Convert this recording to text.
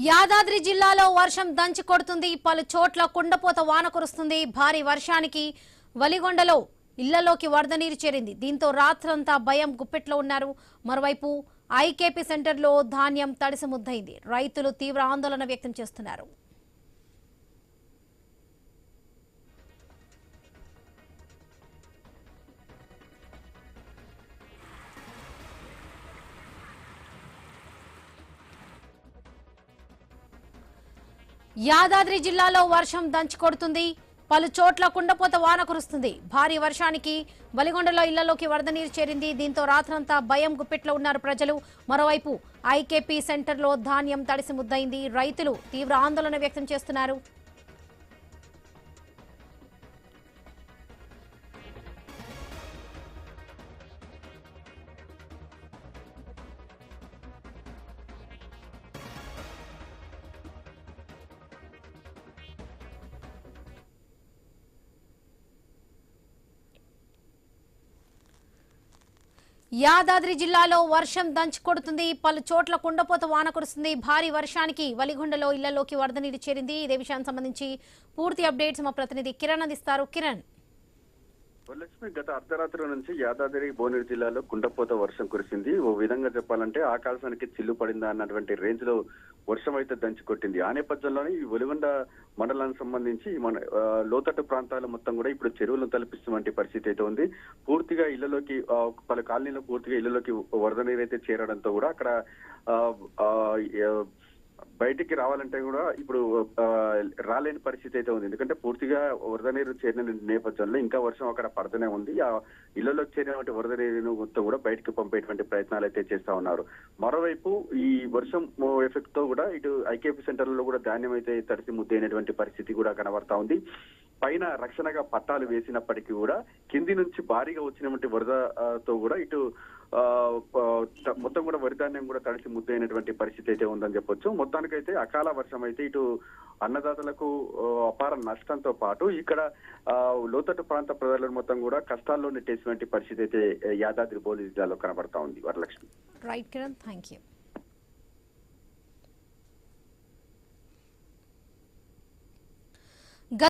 యాదాద్రి జిల్లాలో వర్షం దంచి కొడుతుంది. పలు చోట్ల కుండపోత వాన కురుస్తుంది. భారీ వర్షానికి వలిగొండలో ఇళ్లలోకి వరద నీరు చేరింది. దీంతో రాత్రంతా భయం గుప్పెట్లో ఉన్నారు. మరోవైపు ఐకేపీ సెంటర్లో ధాన్యం తడిసి ముద్దయింది. రైతులు తీవ్ర ఆందోళన వ్యక్తం చేస్తున్నారు. యాదాద్రి జిల్లాలో వర్షం దంచి కొడుతుంది. పలు చోట్ల కుండపోత వాన కురుస్తుంది. భారీ వర్షానికి వలిగొండలో ఇళ్లలోకి వరద నీరు చేరింది. దీంతో రాత్రంతా భయం గుప్పెట్లో ఉన్నారు ప్రజలు. మరోవైపు ఐకేపీ సెంటర్లో ధాన్యం తడిసి ముద్దయింది. రైతులు తీవ్ర ఆందోళన వ్యక్తం చేస్తున్నారు. యాదాద్రి జిల్లాలో వర్షం దంచి కొడుతుంది. పలు చోట్ల కుండపోత వాన కురుస్తుంది. భారీ వర్షానికి వలిగొండలో ఇళ్లలోకి వరద నీరు చేరింది. ఇదే విషయానికి సంబంధించి పూర్తి అప్డేట్స్ మా ప్రతినిధి కిరణ్ అందిస్తారు. కిరణ్, వరలక్ష్మి, గత అర్ధరాత్రి నుంచి యాదాద్రి భువనగిరి జిల్లాలో కుండపోత వర్షం కురిసింది. ఓ విధంగా చెప్పాలంటే ఆకాశానికి చిల్లు పడిందా అన్నటువంటి రేంజ్ లో వర్షం అయితే దంచి కొట్టింది. ఆ నేపథ్యంలోనే ఈ వెలుగొండ మండలానికి సంబంధించి మన లోతట్టు ప్రాంతాలు మొత్తం కూడా ఇప్పుడు చెరువులను తలపిస్తున్నటువంటి పరిస్థితి అయితే ఉంది. పూర్తిగా ఇళ్లలోకి పలు కాలనీలో పూర్తిగా ఇళ్లలోకి వరద నీరు అయితే చేరడంతో కూడా అక్కడ బయటికి రావాలంటే కూడా ఇప్పుడు రాలేని పరిస్థితి అయితే ఉంది. ఎందుకంటే పూర్తిగా వరద నీరు చేరిన నేపథ్యంలో ఇంకా వర్షం అక్కడ పడుతూనే ఉంది. ఆ ఇళ్లలోకి చేరినటువంటి వరద నీరును మొత్తం కూడా బయటకు పంపేటువంటి ప్రయత్నాలు అయితే చేస్తా ఉన్నారు. మరోవైపు ఈ వర్షం ఎఫెక్ట్ తో కూడా ఇటు ఐకేపీ సెంటర్లలో కూడా ధాన్యం అయితే తడిసి ముద్దైనటువంటి పరిస్థితి కూడా కనబడతా ఉంది. పైన రక్షణగా పట్టాలు వేసినప్పటికీ కూడా కింది నుంచి భారీగా వచ్చినటువంటి వరదతో కూడా ఇటు మొత్తం కూడా వరి ధాన్యం కూడా తడిసి ముద్దైనటువంటి పరిస్థితి అయితే ఉందని చెప్పొచ్చు. మొత్తానికైతే అకాల వర్షం అయితే ఇటు అన్నదాతలకు అపార నష్టంతో పాటు ఇక్కడ లోతట్టు ప్రాంత ప్రజలను మొత్తం కూడా కష్టాల్లో నెట్టేసినటువంటి పరిస్థితి అయితే యాదాద్రి భువనగిరి జిల్లాలో కనబడతా ఉంది. Varalakshmi. Right Kiran, thank you.